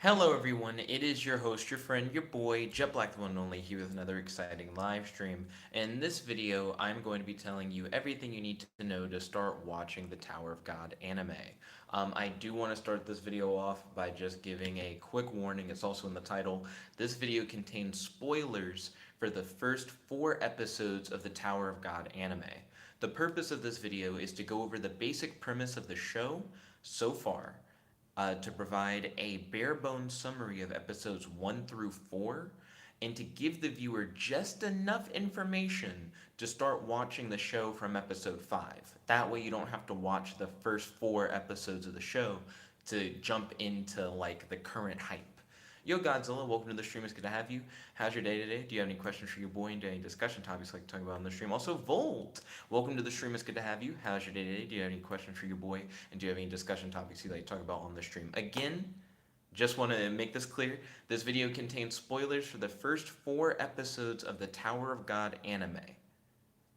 Hello, everyone. It is your host, your friend, your boy, Jet Black the One and Only, here with another exciting live stream. In this video, I'm going to be telling you everything you need to know to start watching the Tower of God anime. I do want to start this video off by just giving a quick warning. It's also in the title. This video contains spoilers for the first 4 episodes of the Tower of God anime. The purpose of this video is to go over the basic premise of the show so far, to provide a bare bones summary of episodes 1 through 4, and to give the viewer just enough information to start watching the show from episode 5. That way, you don't have to watch the first 4 episodes of the show to jump into like the current hype. Yo, Godzilla, welcome to the stream. It's good to have you. How's your day today? Do you have any questions for your boy and any discussion topics like to talk about on the stream? Also, Volt, welcome to the stream. It's good to have you. How's your day today? Do you have any questions for your boy and do you have any discussion topics you'd like to talk about on the stream? Again, just want to make this clear. This video contains spoilers for the first 4 episodes of the Tower of God anime.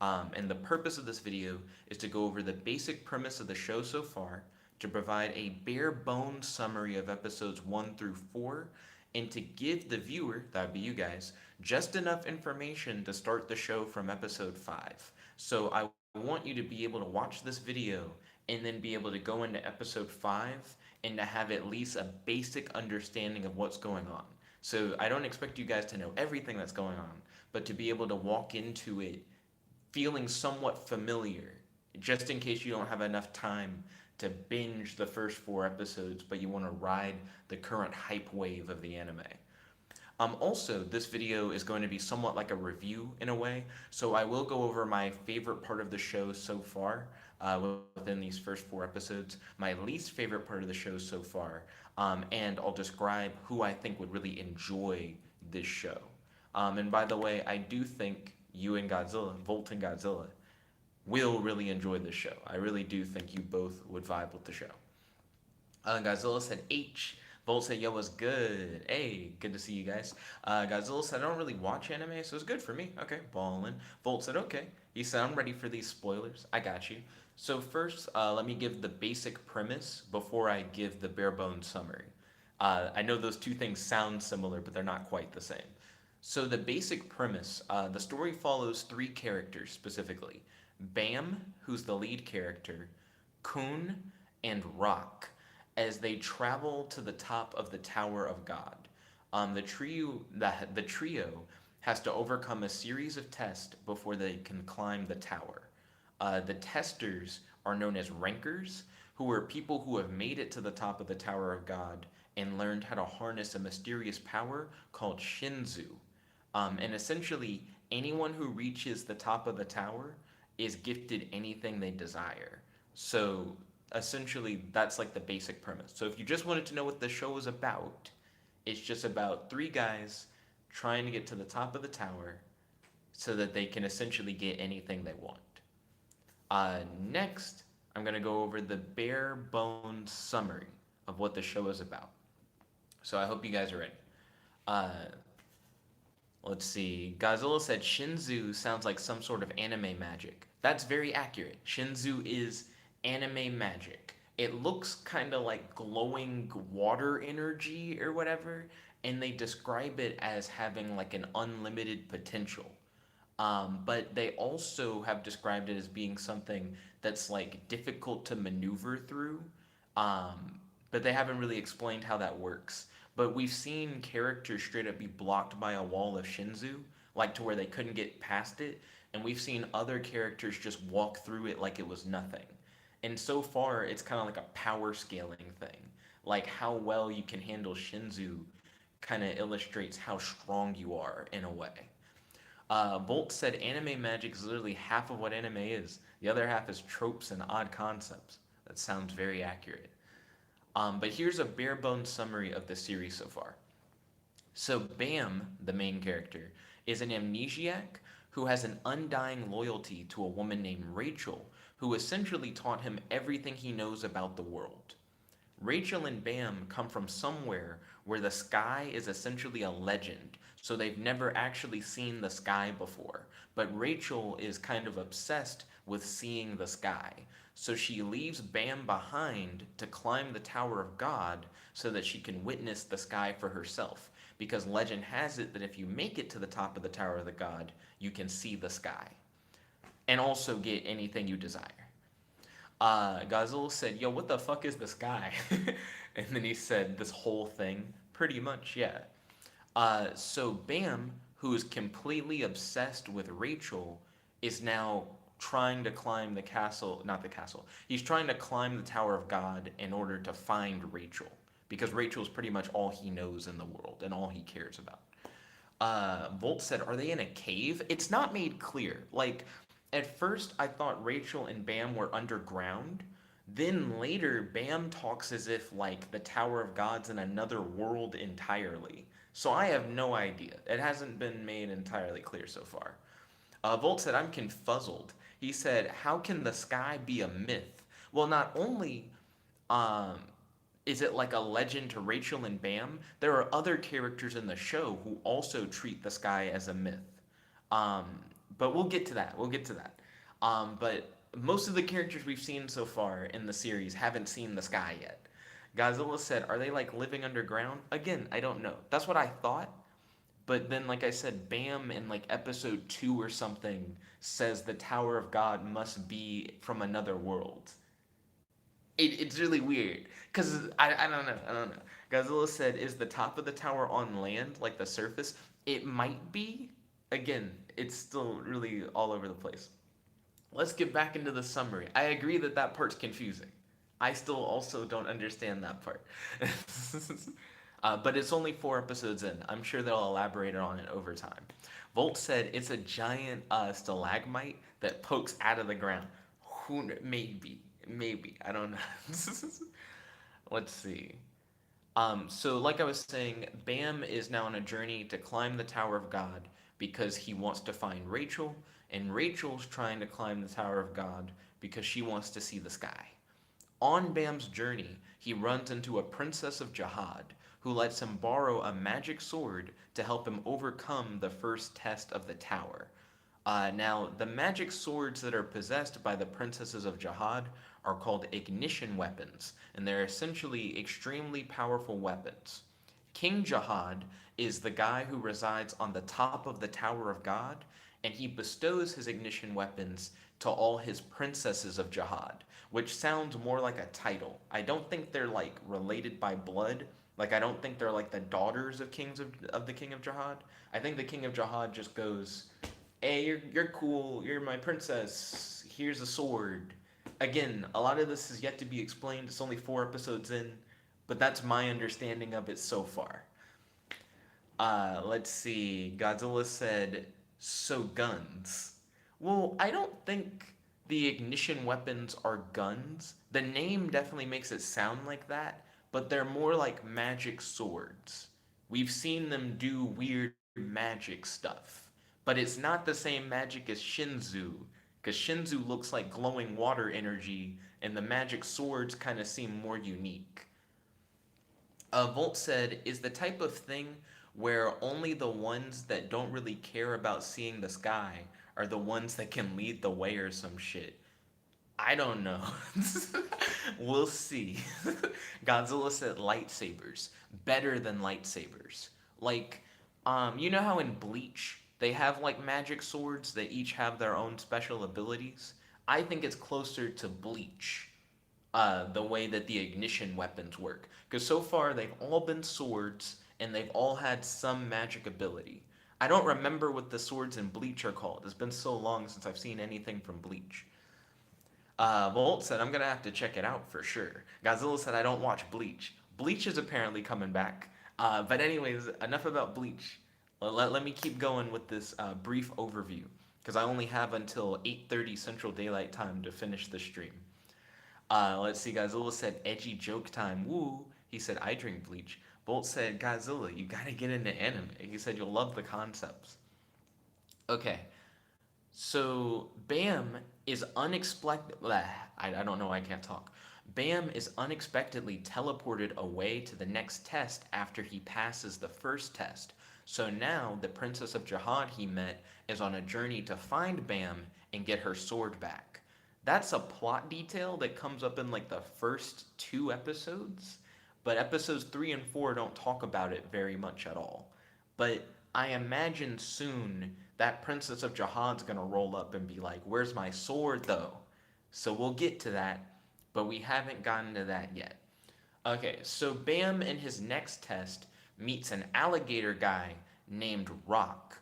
And the purpose of this video is to go over the basic premise of the show so far, to provide a bare bones summary of episodes 1 through 4, and to give the viewer, that would be you guys, just enough information to start the show from episode 5. So I want you to be able to watch this video and then be able to go into episode 5 and to have at least a basic understanding of what's going on. So I don't expect you guys to know everything that's going on, but to be able to walk into it feeling somewhat familiar, just in case you don't have enough time to binge the first 4 episodes, but you want to ride the current hype wave of the anime. Also, this video is going to be somewhat like a review in a way, so I will go over my favorite part of the show so far within these first 4 episodes, my least favorite part of the show so far, and I'll describe who I think would really enjoy this show. And by the way, I do think you and Godzilla, Volt and Godzilla, will really enjoy this show. I really do think you both would vibe with the show. Godzilla said H. Volt said, yo, what's good? Hey, good to see you guys. Godzilla said, I don't really watch anime, so it's good for me. Okay, ballin'. Volt said, okay. He said, I'm ready for these spoilers. I got you. So first, let me give the basic premise before I give the bare bones summary. I know those two things sound similar, but they're not quite the same. So the basic premise, the story follows 3 characters specifically. Bam, who's the lead character, Kun, and Rock, as they travel to the top of the Tower of God. The trio has to overcome a series of tests before they can climb the tower. The testers are known as rankers, who are people who have made it to the top of the Tower of God and learned how to harness a mysterious power called Shinzu. And essentially, anyone who reaches the top of the tower is gifted anything they desire. So essentially, that's like the basic premise. So if you just wanted to know what the show is about, it's just about 3 guys trying to get to the top of the tower so that they can essentially get anything they want. Next, I'm going to go over the bare bones summary of what the show is about. So I hope you guys are ready. Uh, Let's see. Godzilla said Shinzu sounds like some sort of anime magic. That's very accurate. Shinzu is anime magic. It looks kind of like glowing water energy or whatever, and they describe it as having like an unlimited potential. But they also have described it as being something that's like difficult to maneuver through. But they haven't really explained how that works. But we've seen characters straight up be blocked by a wall of Shinzu, like to where they couldn't get past it, and we've seen other characters just walk through it like it was nothing. And so far, it's kind of like a power scaling thing. Like how well you can handle Shinzu kind of illustrates how strong you are in a way. Bolt said anime magic is literally half of what anime is. The other half is tropes and odd concepts. That sounds very accurate. But here's a bare bones summary of the series so far. So, Bam, the main character, is an amnesiac who has an undying loyalty to a woman named Rachel, who essentially taught him everything he knows about the world. Rachel and Bam come from somewhere where the sky is essentially a legend, so they've never actually seen the sky before. But Rachel is kind of obsessed with seeing the sky. So she leaves Bam behind to climb the Tower of God so that she can witness the sky for herself. Because legend has it that if you make it to the top of the Tower of the God, you can see the sky and also get anything you desire. Gazul said, "Yo, what the fuck is the sky?" And then he said, "This whole thing." Pretty much, yeah. So Bam, who is completely obsessed with Rachel, is now trying to climb the castle, not the castle. He's trying to climb the Tower of God in order to find Rachel, because Rachel is pretty much all he knows in the world and all he cares about. Volt said, "Are they in a cave?" It's not made clear. Like, at first, I thought Rachel and Bam were underground. Then later, Bam talks as if, like, the Tower of God's in another world entirely. So I have no idea. It hasn't been made entirely clear so far. Volt said, "I'm confuzzled." He said, "How can the sky be a myth?" Well, not only um, is it like a legend to Rachel and Bam, there are other characters in the show who also treat the sky as a myth. Um, but we'll get to that. We'll get to that. But most of the characters we've seen so far in the series haven't seen the sky yet. Godzilla said, "Are they like living underground?" Again, I don't know. That's what I thought. But then, like I said, Bam in like episode 2 or something says the Tower of God must be from another world. It's really weird because I don't know. I don't know. Godzilla said, "Is the top of the tower on land, like the surface?" It might be. Again, it's still really all over the place. Let's get back into the summary. I agree that that part's confusing. I still also don't understand that part. But it's only 4 episodes in. I'm sure they'll elaborate on it over time. Volt said it's a giant stalagmite that pokes out of the ground. Who maybe, maybe I don't know. Let's see. So like I was saying, Bam is now on a journey to climb the Tower of God because he wants to find Rachel, and Rachel's trying to climb the Tower of God because she wants to see the sky. On Bam's journey, he runs into a princess of Jahad who lets him borrow a magic sword to help him overcome the first test of the tower. Now, the magic swords that are possessed by the princesses of Jahad are called ignition weapons, and they're essentially extremely powerful weapons. King Jahad is the guy who resides on the top of the Tower of God, and he bestows his ignition weapons to all his princesses of Jahad, which sounds more like a title. I don't think they're like related by blood. Like I don't think they're like the daughters of of the King of Jahad. I think the King of Jahad just goes, "Hey, you're cool. You're my princess. Here's a sword." Again, a lot of this is yet to be explained. It's only 4 episodes in, but that's my understanding of it so far. Let's see. Godzilla said, "So guns." Well, I don't think the ignition weapons are guns. The name definitely makes it sound like that, but they're more like magic swords. We've seen them do weird magic stuff, but it's not the same magic as Shinzu, because Shinzu looks like glowing water energy, and the magic swords kind of seem more unique. Volt said, "Is the type of thing where only the ones that don't really care about seeing the sky are the ones that can lead the way or some shit." I don't know. We'll see. Godzilla said lightsabers. Better than lightsabers. Like, you know how in Bleach they have like magic swords that each have their own special abilities? I think it's closer to Bleach, the way that the ignition weapons work. Because so far they've all been swords and they've all had some magic ability. I don't remember what the swords in Bleach are called. It's been so long since I've seen anything from Bleach. Volt said, "I'm gonna have to check it out for sure." Godzilla said, "I don't watch Bleach." Bleach is apparently coming back. But anyways, enough about Bleach. Let me keep going with this brief overview because I only have until 8:30 Central Daylight Time to finish the stream. Let's see. Godzilla said, "Edgy joke time." Woo. He said, "I drink bleach." Bolt said, "Godzilla, you gotta get into anime." He said, "You'll love the concepts." Okay. So Bam is unexpected. I don't know. I can't talk. Bam is unexpectedly teleported away to the next test after he passes the first test. So now the Princess of Jahad he met is on a journey to find Bam and get her sword back. That's a plot detail that comes up in like the first two episodes, but episodes 3 and 4 don't talk about it very much at all. But I imagine soon that Princess of Jihad's gonna roll up and be like, "Where's my sword, though?" So we'll get to that, but we haven't gotten to that yet. Okay, so Bam in his next test meets an alligator guy named Rock.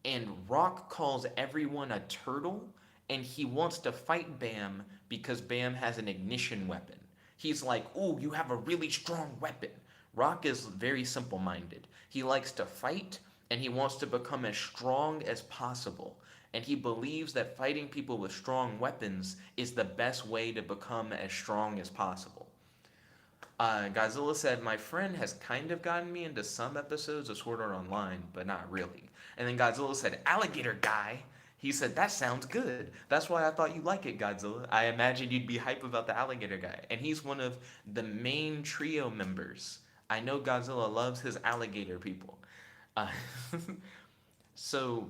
And Rock calls everyone a turtle, and he wants to fight Bam because Bam has an ignition weapon. He's like, "Ooh, you have a really strong weapon." Rock is very simple minded. He likes to fight, and he wants to become as strong as possible. And he believes that fighting people with strong weapons is the best way to become as strong as possible. Godzilla said, "My friend has kind of gotten me into some episodes of Sword Art Online, but not really." And then Godzilla said, "Alligator guy." He said, "That sounds good. That's why I thought you'd like it, Godzilla. I imagined you'd be hype about the alligator guy." And he's one of the main trio members. I know Godzilla loves his alligator people. Uh, so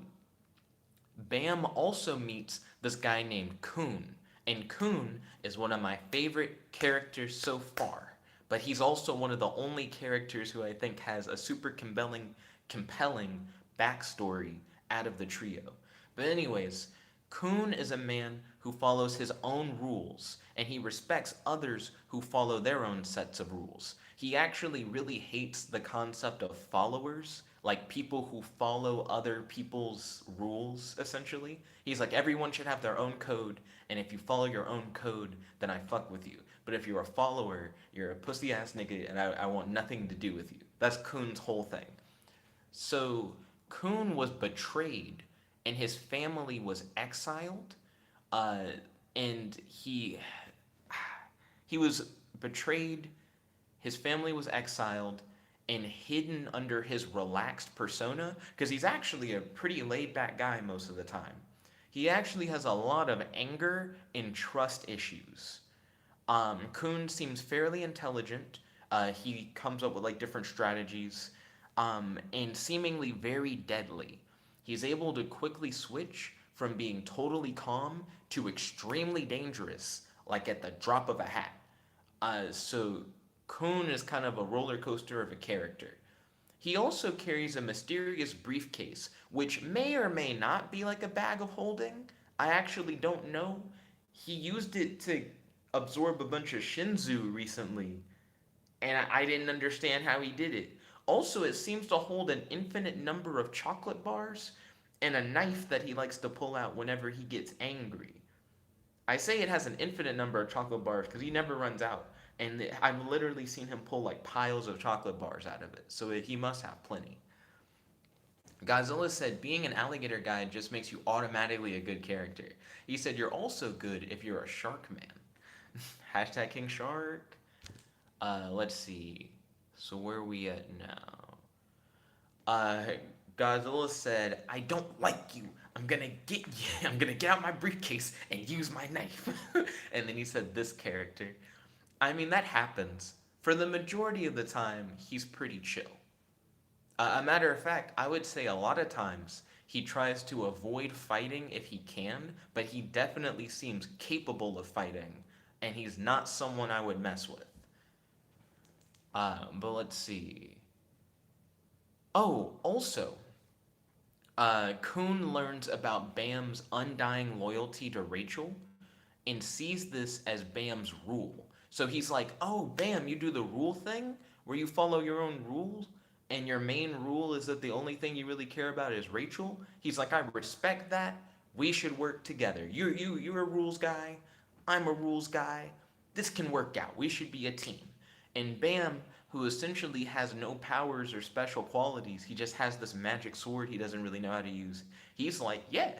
Bam also meets this guy named Coon. And Coon is one of my favorite characters so far. But he's also one of the only characters who I think has a super compelling backstory out of the trio. But anyways, Coon is a man who follows his own rules, and he respects others who follow their own sets of rules. He actually really hates the concept of followers, like people who follow other people's rules, essentially. He's like, everyone should have their own code, and if you follow your own code, then I fuck with you. But if you're a follower, you're a pussy ass nigga, and I want nothing to do with you. That's Coon's whole thing. So Coon was betrayed, and his family was exiled, uh, and he was betrayed. His family was exiled and hidden under his relaxed persona because he's actually a pretty laid back guy most of the time. He actually has a lot of anger and trust issues. Kuhn seems fairly intelligent. He comes up with like different strategies, and seemingly very deadly. He's able to quickly switch from being totally calm to extremely dangerous, like at the drop of a hat. So Kuhn is kind of a roller coaster of a character. He also carries a mysterious briefcase, which may or may not be like a bag of holding. I actually don't know. He used it to absorb a bunch of Shinzu recently, and I didn't understand how he did it. Also, it seems to hold an infinite number of chocolate bars and a knife that he likes to pull out whenever he gets angry. I say it has an infinite number of chocolate bars because he never runs out. And I've literally seen him pull like piles of chocolate bars out of it. So he must have plenty. Godzilla said being an alligator guy just makes you automatically a good character. He said you're also good if you're a shark man. Hashtag King Shark. Let's see. So where are we at now? Uh, Godzilla said, "I don't like you. I'm gonna get you. I'm gonna get out my briefcase and use my knife." And then he said, "This character." I mean, that happens. For the majority of the time, he's pretty chill. A matter of fact, I would say a lot of times he tries to avoid fighting if he can, but he definitely seems capable of fighting, and he's not someone I would mess with. But let's see. Oh, also, Kuhn learns about Bam's undying loyalty to Rachel and sees this as Bam's rule. So he's like, "Oh, Bam, you do the rule thing where you follow your own rules, and your main rule is that the only thing you really care about is Rachel." He's like, "I respect that. We should work together. You're a rules guy. I'm a rules guy. This can work out. We should be a team." And Bam, who essentially has no powers or special qualities, he just has this magic sword he doesn't really know how to use. He's like, "Yeah,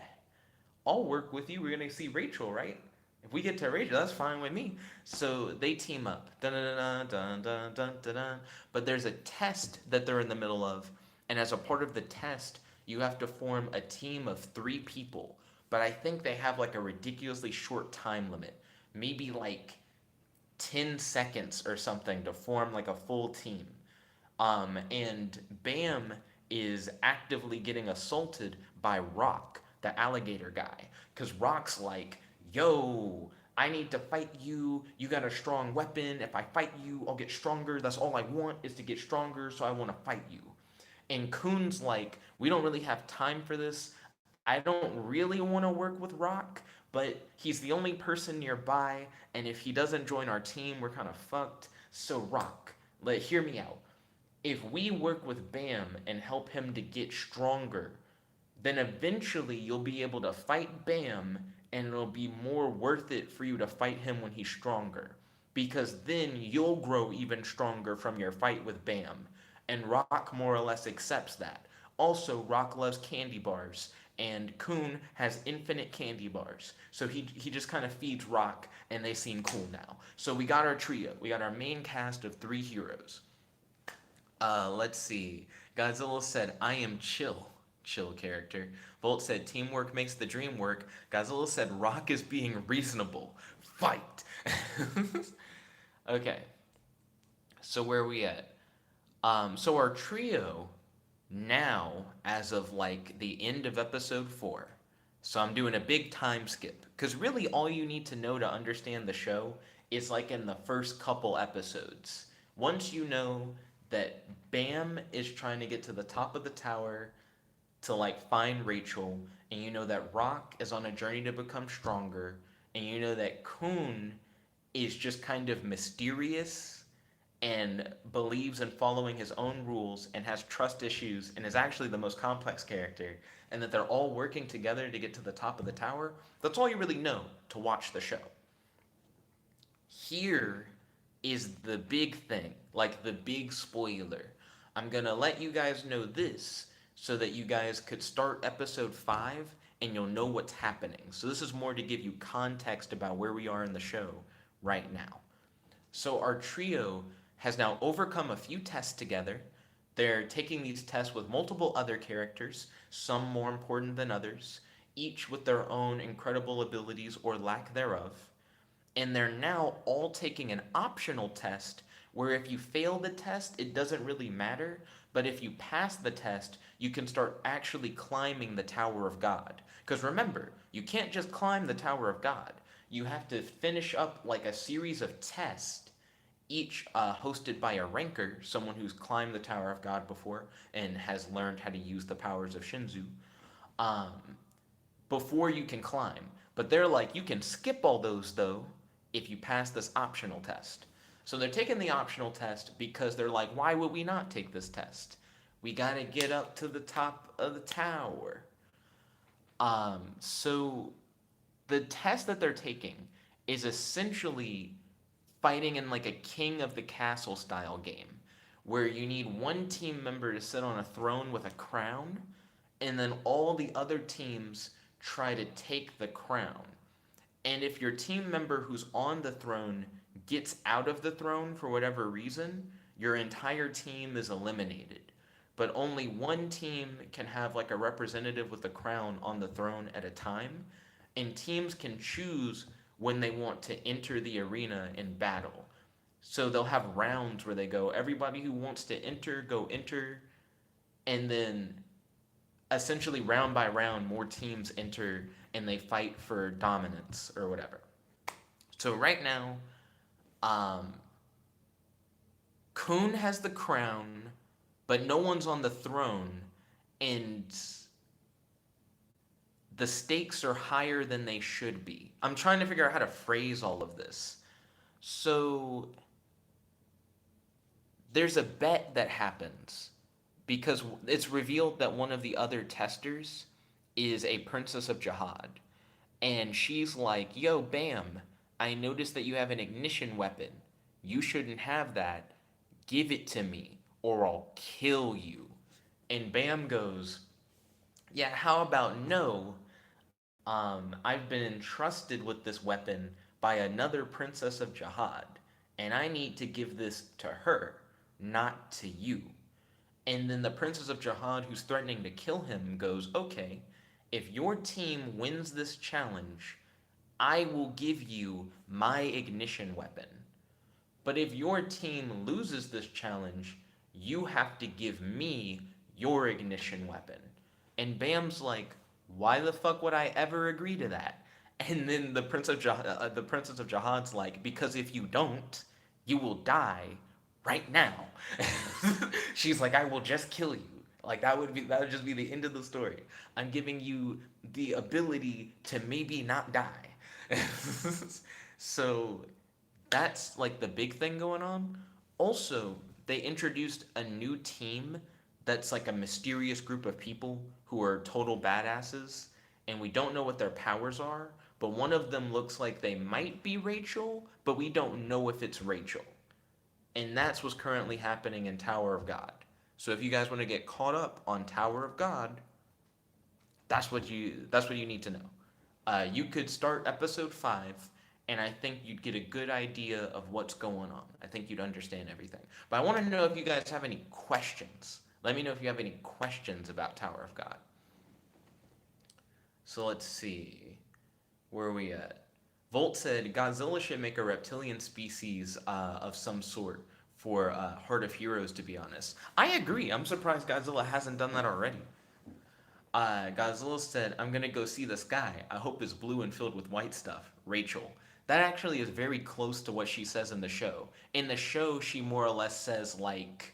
I'll work with you. We're gonna see Rachel, right? If we get to Rachel, that's fine with me." So they team up. Dun dun dun dun dun dun dun. But there's a test that they're in the middle of, and as a part of the test, you have to form a team of 3 people. But I think they have like a ridiculously short time limit, maybe like 10 seconds or something to form like a full team. And Bam is actively getting assaulted by Rock, the alligator guy, because Rock's like, yo, I need to fight you. You got a strong weapon. If I fight you, I'll get stronger. That's all I want is to get stronger, so I want to fight you. And Kuhn's like, we don't really have time for this. I don't really want to work with Rock, but he's the only person nearby, and if he doesn't join our team, we're kind of fucked. So, Rock, hear me out. If we work with Bam and help him to get stronger, then eventually you'll be able to fight Bam, and it'll be more worth it for you to fight him when he's stronger. Because then you'll grow even stronger from your fight with Bam. And Rock more or less accepts that. Also, Rock loves candy bars, and Kuhn has infinite candy bars. So he just kind of feeds Rock, and they seem cool now. So we got our trio. We got our main cast of 3 heroes. Let's see. Godzilla said, I am chill. Chill character. Volt said, teamwork makes the dream work. Godzilla said, Rock is being reasonable. Fight! Okay. So where are we at? So our trio now, as of like the end of episode 4. So I'm doing a big time skip. Because really all you need to know to understand the show is like in the first couple episodes. Once you know that Bam is trying to get to the top of the tower to like find Rachel, and you know that Rock is on a journey to become stronger, and you know that Kuhn is just kind of mysterious and believes in following his own rules and has trust issues and is actually the most complex character, and that they're all working together to get to the top of the tower, that's all you really know to watch the show. Here is the big thing, like the big spoiler. I'm gonna let you guys know this so that you guys could start episode 5 and you'll know what's happening. So this is more to give you context about where we are in the show right now. So our trio has now overcome a few tests together. They're taking these tests with multiple other characters, some more important than others, each with their own incredible abilities or lack thereof. And they're now all taking an optional test where if you fail the test, it doesn't really matter, but if you pass the test, you can start actually climbing the Tower of God. Because remember, you can't just climb the Tower of God. You have to finish up like a series of tests, each hosted by a ranker, someone who's climbed the Tower of God before and has learned how to use the powers of Shinzu, um, before you can climb. But they're like, you can skip all those though if you pass this optional test. So they're taking the optional test because they're like, why would we not take this test? We gotta get up to the top of the tower. So the test that they're taking is essentially fighting in like a king of the castle style game where you need one team member to sit on a throne with a crown, and then all the other teams try to take the crown. And if your team member who's on the throne gets out of the throne for whatever reason, your entire team is eliminated. But only one team can have like a representative with a crown on the throne at a time, and teams can choose when they want to enter the arena in battle. So they'll have rounds where they go, everybody who wants to enter, go enter, and then essentially round by round, more teams enter and they fight for dominance or whatever. So right now, Kuhn has the crown, but no one's on the throne, and the stakes are higher than they should be. I'm trying to figure out how to phrase all of this. So there's a bet that happens because it's revealed that one of the other testers is a princess of Jihad. And she's like, yo, Bam, I noticed that you have an ignition weapon. You shouldn't have that. Give it to me, or I'll kill you. And Bam goes, yeah, how about no? I've been entrusted with this weapon by another princess of Jihad, and I need to give this to her, not to you. And then the princess of Jihad, who's threatening to kill him, goes, okay, if your team wins this challenge, I will give you my ignition weapon. But if your team loses this challenge, you have to give me your ignition weapon. And Bam's like, why the fuck would I ever agree to that? And then the Princess of Jihad's like, because if you don't, you will die right now. She's like, I will just kill you. Like that would just be the end of the story. I'm giving you the ability to maybe not die. So that's like the big thing going on. Also, they introduced a new team that's like a mysterious group of people who are total badasses, and we don't know what their powers are, but one of them looks like they might be Rachel, but we don't know if it's Rachel. And that's what's currently happening in Tower of God. So if you guys want to get caught up on Tower of God, that's what you need to know. You could start episode 5, and I think you'd get a good idea of what's going on. I think you'd understand everything. But I want to know if you guys have any questions. Let me know if you have any questions about Tower of God. So let's see. Where are we at? Volt said Godzilla should make a reptilian species of some sort for Heart of Heroes, to be honest. I agree. I'm surprised Godzilla hasn't done that already. Godzilla said, I'm gonna go see the sky. I hope it's blue and filled with white stuff. Rachel. That actually is very close to what she says in the show. In the show, she more or less says, like,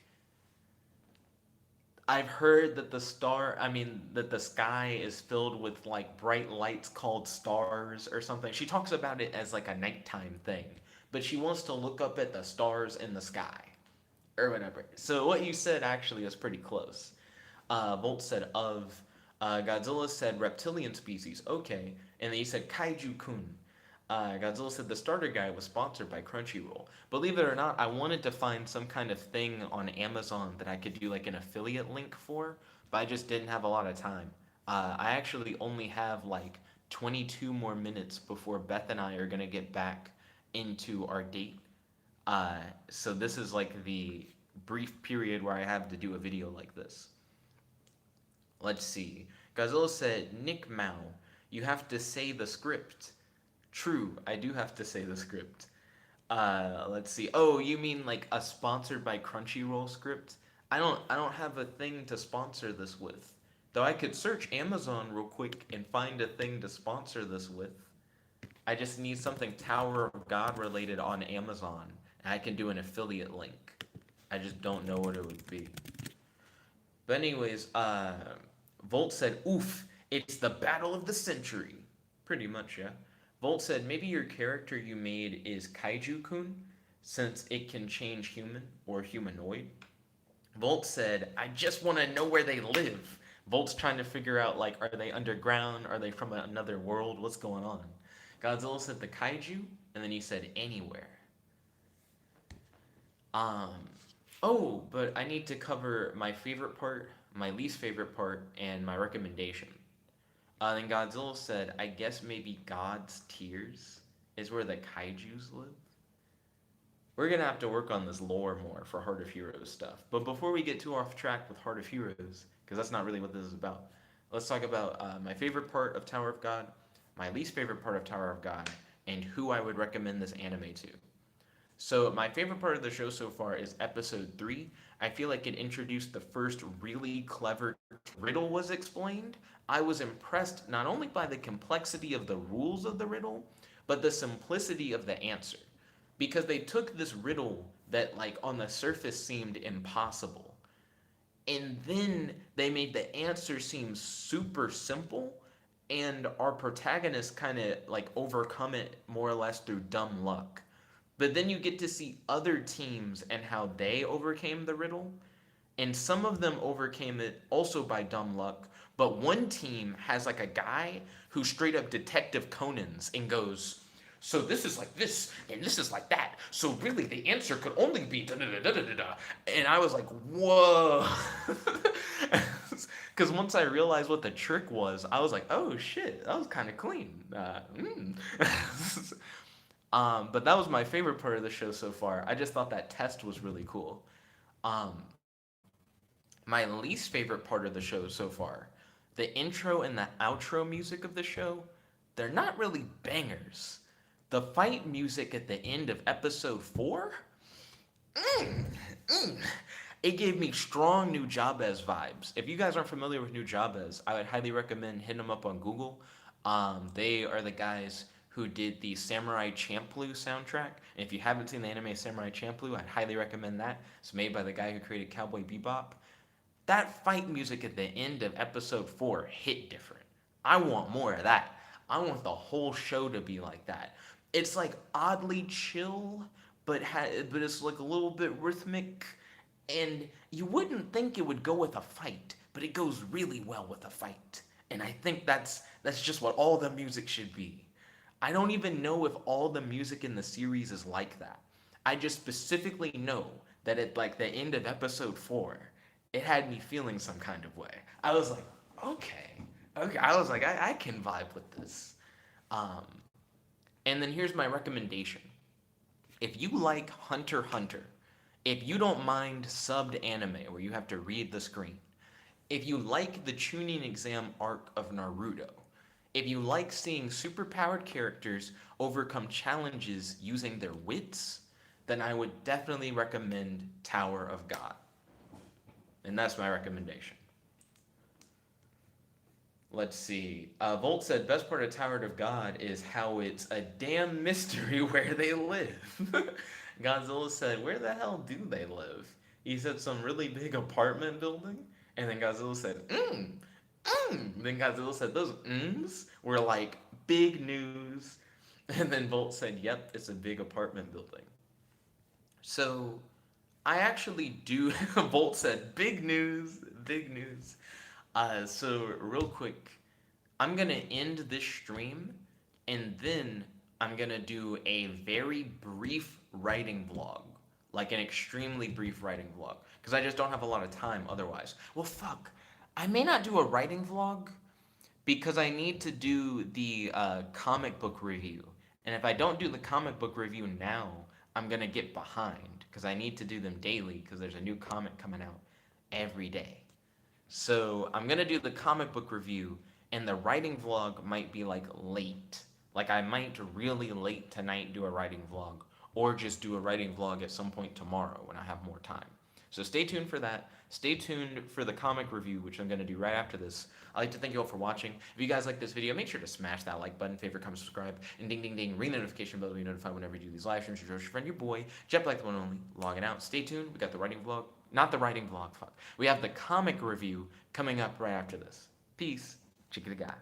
I've heard that that the sky is filled with like bright lights called stars or something. She talks about it as like a nighttime thing, but she wants to look up at the stars in the sky or whatever. So what you said actually is pretty close. Volt said of Godzilla said reptilian species. Okay, and then he said Kaiju Kun. Godzilla said the starter guide was sponsored by Crunchyroll. Believe it or not, I wanted to find some kind of thing on Amazon that I could do like an affiliate link for, but I just didn't have a lot of time. I actually only have like 22 more minutes before Beth and I are gonna get back into our date. So this is like the brief period where I have to do a video like this. Let's see. Godzilla said, Nick Mao, you have to say the script. True, I do have to say the script. Let's see. Oh, you mean like a sponsored by Crunchyroll script? I don't have a thing to sponsor this with. Though I could search Amazon real quick and find a thing to sponsor this with. I just need something Tower of God related on Amazon, and I can do an affiliate link. I just don't know what it would be. But anyways, Volt said, "Oof, it's the battle of the century." Pretty much, yeah. Volt said, "Maybe your character you made is Kaiju-kun, since it can change human or humanoid." Volt said, "I just want to know where they live." Volt's trying to figure out, like, are they underground? Are they from another world? What's going on? Godzilla said the kaiju, and then he said anywhere. Um, oh, but I need to cover my favorite part, my least favorite part, and my recommendation. Then Godzilla said, I guess maybe God's tears is where the kaijus live. We're gonna have to work on this lore more for Heart of Heroes stuff. But before we get too off track with Heart of Heroes, because that's not really what this is about, let's talk about my favorite part of Tower of God, my least favorite part of Tower of God, and who I would recommend this anime to. So my favorite part of the show so far is episode 3. I feel like it introduced the first really clever riddle was explained. I was impressed not only by the complexity of the rules of the riddle, but the simplicity of the answer. Because they took this riddle that like on the surface seemed impossible, and then they made the answer seem super simple, and our protagonist kind of like overcome it more or less through dumb luck. But then you get to see other teams and how they overcame the riddle. And some of them overcame it also by dumb luck. But one team has like a guy who straight up Detective Conan's and goes, so this is like this, and this is like that. So really the answer could only be da da da da da da. And I was like, whoa. Because once I realized what the trick was, I was like, oh shit, that was kind of clean. But that was my favorite part of the show so far. I just thought that test was really cool. Um, my least favorite part of the show so far, the intro and the outro music of the show, they're not really bangers. The fight music at the end of episode 4, mm, mm, it gave me strong New Jabez vibes. If you guys aren't familiar with New Jabez, I would highly recommend hitting them up on Google. They are the guys who did the Samurai Champloo soundtrack. And if you haven't seen the anime Samurai Champloo, I'd highly recommend that. It's made by the guy who created Cowboy Bebop. That fight music at the end of episode 4 hit different. I want more of that. I want the whole show to be like that. It's like oddly chill, but it's like a little bit rhythmic, and you wouldn't think it would go with a fight, but it goes really well with a fight. And I think that's just what all the music should be. I don't even know if all the music in the series is like that. I just specifically know that at like the end of episode 4, it had me feeling some kind of way. I was like, okay, okay. I was like, I can vibe with this. Um, and then here's my recommendation. If you like Hunter x Hunter, if you don't mind subbed anime where you have to read the screen, if you like the Chunin exam arc of Naruto, if you like seeing superpowered characters overcome challenges using their wits, then I would definitely recommend Tower of God. And that's my recommendation. Let's see. Volt said, best part of Tower of God is how it's a damn mystery where they live. Godzilla said, where the hell do they live? He said some really big apartment building. And then Godzilla said, Then Godzilla said, those were like big news. And then Volt said, yep, it's a big apartment building. So I actually do. Volt said, big news, big news. So real quick, I'm gonna end this stream, and then I'm gonna do a very brief writing vlog, like an extremely brief writing vlog, because I just don't have a lot of time otherwise. Well, fuck, I may not do a writing vlog because I need to do the comic book review, and if I don't do the comic book review now, I'm gonna get behind because I need to do them daily because there's a new comic coming out every day. So I'm gonna do the comic book review, and the writing vlog might be like late. Like I might really late tonight do a writing vlog, or just do a writing vlog at some point tomorrow when I have more time. So stay tuned for that. Stay tuned for the comic review, which I'm gonna do right after this. I'd like to thank you all for watching. If you guys like this video, make sure to smash that like button, favorite, comment, subscribe, and ding ding ding, ring the notification bell to be notified whenever you do these live streams. Your friend, your boy, Jet Black the one and only, logging out. Stay tuned. We got the writing vlog. Not the writing vlog, fuck. We have the comic review coming up right after this. Peace. Chickadee guy.